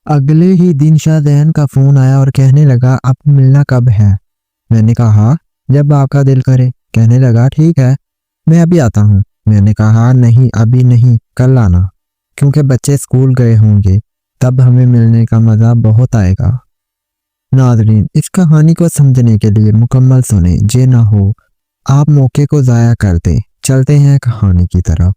अगले ही दिन शाहजहान का फोन आया और कहने लगा अब मिलना कब है। मैंने कहा जब आपका दिल करे। कहने लगा ठीक है, मैं अभी आता हूँ। मैंने कहा नहीं अभी नहीं, कल आना, क्योंकि बच्चे स्कूल गए होंगे, तब हमें मिलने का मज़ा बहुत आएगा। नाज़रीन, इस कहानी को समझने के लिए मुकम्मल सुने, जे ना हो आप मौके को ज़ाया कर दें। चलते हैं कहानी की तरफ।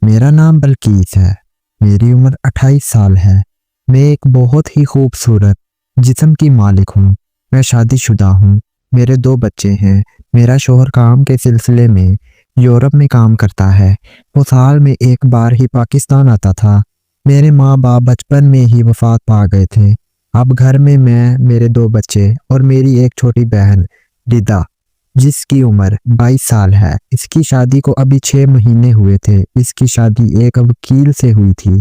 मेरा नाम बल्कीस है। मेरी उम्र 28 साल है। मैं एक बहुत ही खूबसूरत जिस्म की मालिक हूँ। मैं शादीशुदा हूँ। मेरे 2 बच्चे हैं। मेरा शौहर काम के सिलसिले में यूरोप में काम करता है। वो साल में एक बार ही पाकिस्तान आता था। मेरे माँ बाप बचपन में ही वफात पा गए थे। अब घर में मैं, मेरे 2 बच्चे और मेरी एक छोटी बहन रिदा, जिसकी उम्र 22 साल है। इसकी शादी को अभी 6 महीने हुए थे। इसकी शादी एक वकील से हुई थी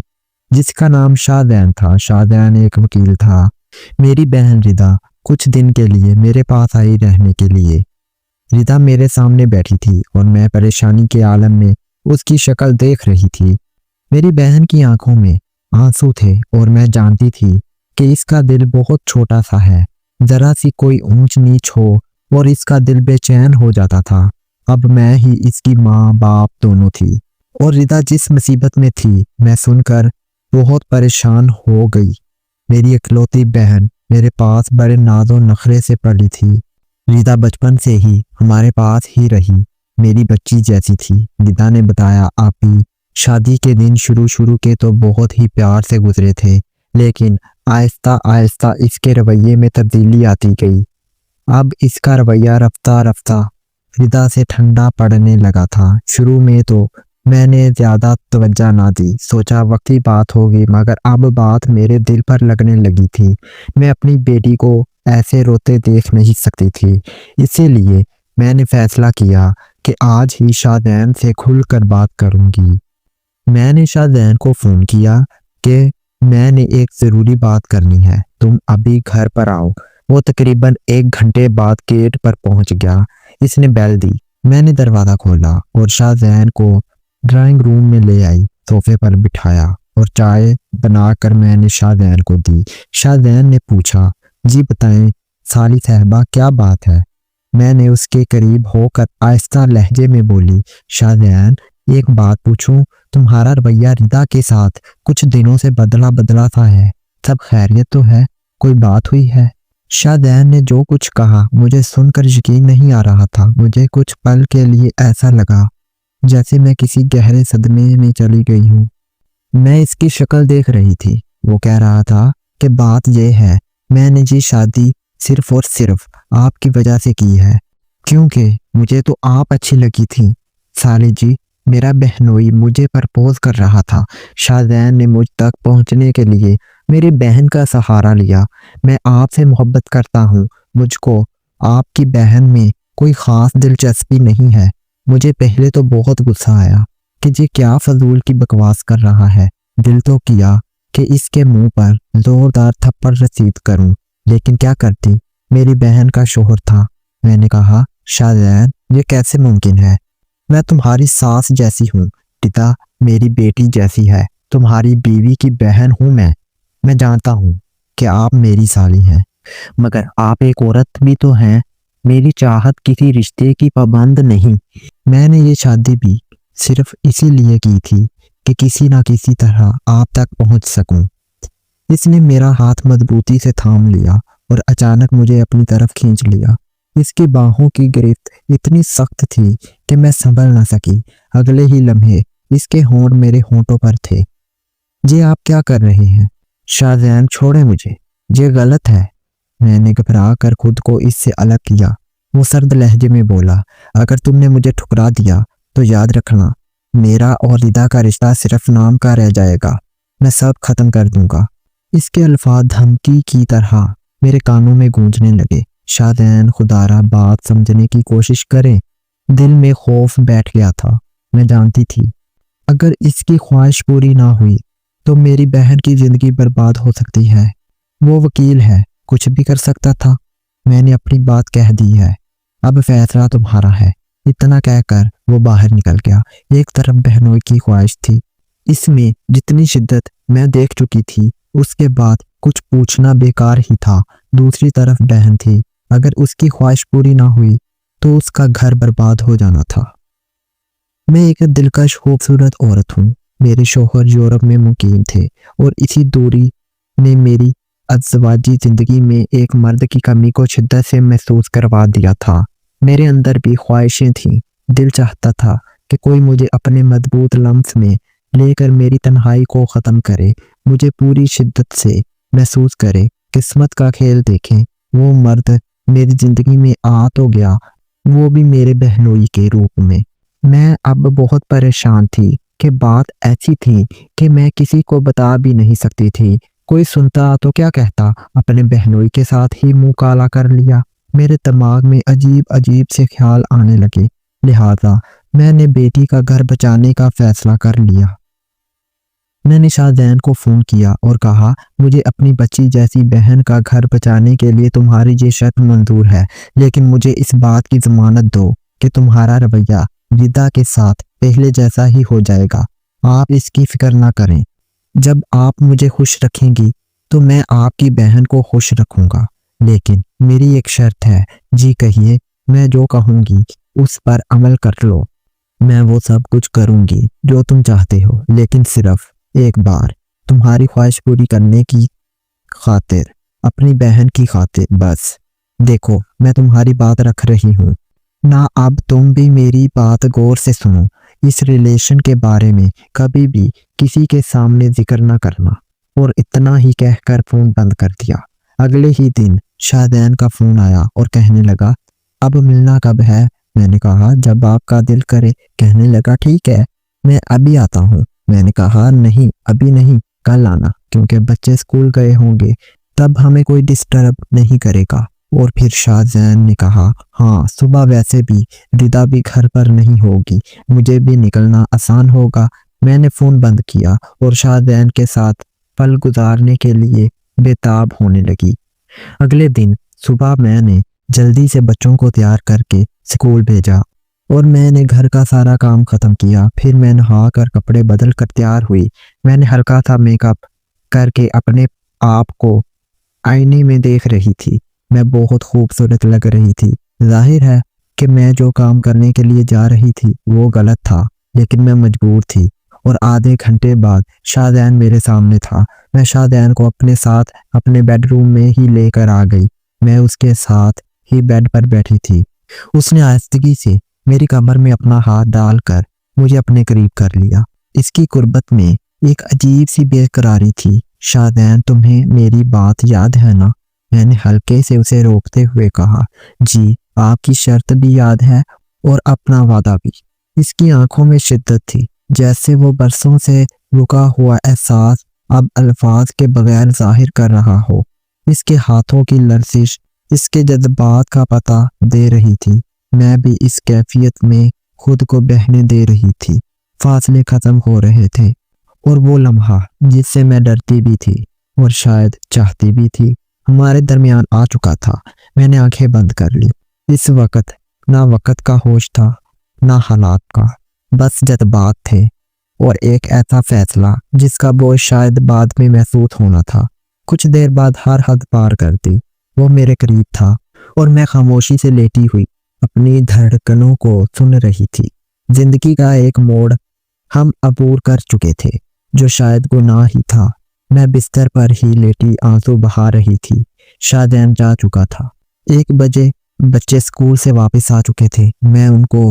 जिसका नाम शाहजहान था। शाहजहान एक वकील था। मेरी बहन रिदा कुछ दिन के लिए मेरे पास आई रहने के लिए। रिदा मेरे सामने बैठी थी और मैं परेशानी के आलम में उसकी शक्ल देख रही थी। मेरी बहन की आंखों में आंसू थे और मैं जानती थी कि इसका दिल बहुत छोटा सा है। जरा सी कोई ऊंच नीच हो और इसका दिल बेचैन हो जाता था। अब मैं ही इसकी माँ बाप दोनों थी और रिदा जिस मुसीबत में थी मैं सुनकर बहुत परेशान हो गई। मेरी इकलौती बहन मेरे पास बड़े नाज़ो नखरे से पली थी। रिदा बचपन से ही हमारे पास ही रही, मेरी बच्ची जैसी थी। रिदा ने बताया आपी शादी के दिन शुरू के तो बहुत ही प्यार से गुजरे थे, लेकिन आहिस्ता आहिस्ता इसके रवैये में तब्दीली आती गई। अब इसका रवैया रफ्ता रफ्ता रिदा से ठंडा पड़ने लगा था। शुरू में तो मैंने ज़्यादा तवज्जो ना दी, सोचा वक्ती बात होगी, मगर अब बात मेरे दिल पर लगने लगी थी। मैं अपनी बेटी को ऐसे रोते देख नहीं सकती थी। इसीलिए मैंने फैसला किया कि आज ही शाहजहान से खुलकर बात करूंगी। मैंने शाहजहान को फ़ोन किया कि मैंने एक ज़रूरी बात करनी है, तुम अभी घर पर आओ। वो तकरीबन 1 घंटे बाद गेट पर पहुंच गया। इसने बेल दी। मैंने दरवाज़ा खोला और शाहजहान को ड्राइंग रूम में ले आई, सोफे पर बिठाया और चाय बनाकर मैंने शाहजहान को दी। शाहजहान ने पूछा जी बताएं साली साहबा क्या बात है। मैंने उसके करीब होकर आहिस्ता लहजे में बोली शाहजहान एक बात पूछूं, तुम्हारा रवैया रिदा के साथ कुछ दिनों से बदला बदला सा है, सब खैरियत तो है, कोई बात हुई है। शाहजहान ने जो कुछ कहा मुझे सुनकर यकीन नहीं आ रहा था। मुझे कुछ पल के लिए ऐसा लगा जैसे मैं किसी गहरे सदमे में चली गई हूँ। मैं इसकी शक्ल देख रही थी। वो कह रहा था कि बात यह है, मैंने जी शादी सिर्फ और सिर्फ आपकी वजह से की है, क्योंकि मुझे तो आप अच्छी लगी थी। साली जी, मेरा बहनोई मुझे प्रपोज कर रहा था। शाहजहान ने मुझ तक पहुंचने के लिए मेरी बहन का सहारा लिया। मैं आपसे मोहब्बत करता हूँ। मुझको आपकी बहन में कोई ख़ास दिलचस्पी नहीं है। मुझे पहले तो बहुत गुस्सा आया कि ये क्या फजूल की बकवास कर रहा है। दिल तो किया कि इसके मुंह पर जोरदार थप्पड़ रसीद करूं, लेकिन क्या करती, मेरी बहन का शौहर था। मैंने कहा शाहजहान ये कैसे मुमकिन है, मैं तुम्हारी सास जैसी हूँ, रिदा मेरी बेटी जैसी है, तुम्हारी बीवी की बहन हूँ मैं जानता हूँ कि आप मेरी साली हैं, मगर आप एक औरत भी तो हैं। मेरी चाहत किसी रिश्ते की पाबंद नहीं। मैंने ये शादी भी सिर्फ इसीलिए की थी कि किसी ना किसी तरह आप तक पहुंच सकूं। इसने मेरा हाथ मजबूती से थाम लिया और अचानक मुझे अपनी तरफ खींच लिया। इसकी बाहों की गिरफ्त इतनी सख्त थी कि मैं संभल न सकी। अगले ही लम्हे इसके होंठ मेरे होंठों पर थे। जी आप क्या कर रहे हैं? शाहजहान छोड़े मुझे, ये गलत है। मैंने घबरा कर खुद को इससे अलग किया। वो सर्द लहजे में बोला अगर तुमने मुझे ठुकरा दिया तो याद रखना मेरा और रिदा का रिश्ता सिर्फ नाम का रह जाएगा, मैं सब खत्म कर दूंगा। इसके अल्फाज धमकी की तरह मेरे कानों में गूंजने लगे। शाहजहान खुदारा बात समझने की कोशिश करे। दिल में खौफ बैठ गया था। मैं जानती थी अगर इसकी ख्वाहिश पूरी ना हुई तो मेरी बहन की जिंदगी बर्बाद हो सकती है। वो वकील है, कुछ भी कर सकता था। मैंने अपनी बात कह दी है, अब फैसला तुम्हारा है। इतना कहकर वो बाहर निकल गया। एक तरफ बहनोई की ख्वाहिश थी, इसमें जितनी शिद्दत मैं देख चुकी थी اس کے بعد کچھ پوچھنا بیکار ہی تھا۔ دوسری طرف بہن تھی، اگر اس کی خواہش پوری نہ ہوئی تو اس کا گھر برباد ہو جانا تھا۔ میں ایک دلکش خوبصورت عورت ہوں۔ میرے شوہر یورپ میں مقیم تھے اور اسی دوری نے میری ازدواجی زندگی میں ایک مرد کی کمی کو شدت سے محسوس کروا دیا تھا۔ میرے اندر بھی خواہشیں تھیں۔ دل چاہتا تھا کہ کوئی مجھے اپنے مضبوط لمس میں لے کر میری تنہائی کو ختم کرے، مجھے پوری شدت سے محسوس کرے۔ قسمت کا کھیل دیکھیں، وہ مرد میری زندگی میں آ تو گیا، وہ بھی میرے بہنوئی کے روپ میں۔ میں اب بہت پریشان تھی کہ بات ایسی تھی کہ میں کسی کو بتا بھی نہیں سکتی تھی۔ کوئی سنتا تو کیا کہتا، اپنے بہنوئی کے ساتھ ہی منہ کالا کر لیا۔ میرے دماغ میں عجیب عجیب سے خیال آنے لگے، لہٰذا میں نے بیٹی کا گھر بچانے کا فیصلہ کر لیا۔ میں نے شاہزین کو فون کیا اور کہا، مجھے اپنی بچی جیسی بہن کا گھر بچانے کے لیے تمہاری یہ شرط منظور ہے، لیکن مجھے اس بات کی ضمانت دو کہ تمہارا رویہ ردا کے ساتھ پہلے جیسا ہی ہو جائے گا۔ آپ اس کی فکر نہ کریں۔ جب آپ مجھے خوش رکھیں گی تو میں آپ کی بہن کو خوش رکھوں گا، لیکن میری ایک شرط ہے۔ جی کہیے، میں جو کہوں گی اس پر عمل کر لو۔ میں وہ سب کچھ کروں گی جو تم چاہتے ہو، لیکن صرف ایک بار، تمہاری خواہش پوری کرنے کی خاطر، اپنی بہن کی خاطر بس۔ دیکھو، میں تمہاری بات رکھ رہی ہوں نا، اب تم بھی میری بات غور سے سنو۔ اس ریلیشن کے بارے میں کبھی بھی کسی کے سامنے ذکر نہ کرنا۔ اور اتنا ہی کہہ کر فون بند کر دیا۔ اگلے ہی دن شاہزین کا فون آیا اور کہنے لگا، اب ملنا کب ہے؟ میں نے کہا، جب آپ کا دل کرے۔ کہنے لگا، ٹھیک ہے، میں ابھی آتا ہوں۔ میں نے کہا، نہیں، ابھی نہیں، کل آنا، کیونکہ بچے اسکول گئے ہوں گے، تب ہمیں کوئی ڈسٹرب نہیں کرے گا۔ اور پھر شاہزین نے کہا، ہاں، صبح ویسے بھی ردا بھی گھر پر نہیں ہوگی، مجھے بھی نکلنا آسان ہوگا۔ میں نے فون بند کیا اور شاہزین کے ساتھ پل گزارنے کے لیے بے تاب ہونے لگی۔ اگلے دن صبح میں نے جلدی سے بچوں کو تیار کر کے اسکول بھیجا اور میں نے گھر کا سارا کام ختم کیا۔ پھر میں نہا کر کپڑے بدل کر تیار ہوئی۔ میں نے ہلکا سا میک اپ کر کے اپنے آپ کو آئینے میں دیکھ رہی تھی۔ میں بہت خوبصورت لگ رہی تھی۔ ظاہر ہے کہ میں جو کام کرنے کے لیے جا رہی تھی وہ غلط تھا، لیکن میں مجبور تھی۔ اور آدھے گھنٹے بعد شاہزین میرے سامنے تھا۔ میں شاہزین کو اپنے ساتھ اپنے بیڈ روم میں ہی لے کر آ گئی۔ میں اس کے ساتھ ہی بیڈ پر بیٹھی تھی۔ اس نے آہستگی سے میری کمر میں اپنا ہاتھ ڈال کر مجھے اپنے قریب کر لیا۔ اس کی قربت میں ایک عجیب سی بے قراری تھی۔ شاہزین، تمہیں میری بات یاد ہے نا؟ میں نے ہلکے سے اسے روکتے ہوئے کہا، جی، آپ کی شرط بھی یاد ہے اور اپنا وعدہ بھی۔ اس کی آنکھوں میں شدت تھی، جیسے وہ برسوں سے رکا ہوا احساس اب الفاظ کے بغیر ظاہر کر رہا ہو۔ اس کے ہاتھوں کی لرزش اس کے جذبات کا پتہ دے رہی تھی۔ میں بھی اس کیفیت میں خود کو بہنے دے رہی تھی۔ فاصلے ختم ہو رہے تھے اور وہ لمحہ جس سے میں ڈرتی بھی تھی اور شاید چاہتی بھی تھی، ہمارے درمیان آ چکا تھا۔ میں نے آنکھیں بند کر لی۔ اس وقت نہ وقت کا ہوش تھا، نہ حالات کا، بس جذبات تھے اور ایک ایسا فیصلہ جس کا بوجھ شاید بعد میں محسوس ہونا تھا۔ کچھ دیر بعد ہر حد پار کر دی۔ وہ میرے قریب تھا اور میں خاموشی سے لیٹی ہوئی اپنی دھڑکنوں کو سن رہی تھی۔ زندگی کا ایک موڑ ہم عبور کر چکے تھے، جو شاید گناہ ہی تھا۔ میں بستر پر ہی لیٹی آنسو بہا رہی تھی۔ شاہزین جا چکا تھا۔ 1 بجے بچے اسکول سے واپس آ چکے تھے۔ میں ان کو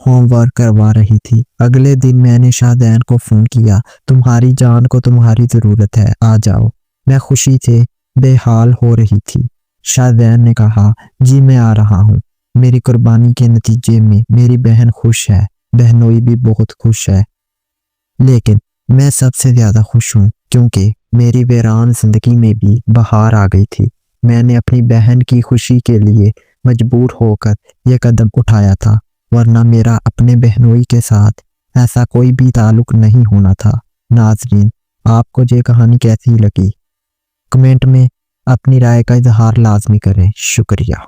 ہوم ورک کروا رہی تھی۔ اگلے دن میں نے شاہزین کو فون کیا، تمہاری جان کو تمہاری ضرورت ہے، آ جاؤ۔ میں خوشی سے بے حال ہو رہی تھی۔ شاہزین نے کہا، جی میں آ رہا ہوں۔ میری قربانی کے نتیجے میں میری بہن خوش ہے، بہنوئی بھی بہت خوش ہے، لیکن میں سب سے زیادہ خوش ہوں کیونکہ میری ویران زندگی میں بھی بہار آ گئی تھی۔ میں نے اپنی بہن کی خوشی کے لیے مجبور ہو کر یہ قدم اٹھایا تھا، ورنہ میرا اپنے بہنوئی کے ساتھ ایسا کوئی بھی تعلق نہیں ہونا تھا۔ ناظرین، آپ کو یہ کہانی کیسی لگی؟ کمنٹ میں اپنی رائے کا اظہار لازمی کریں۔ شکریہ۔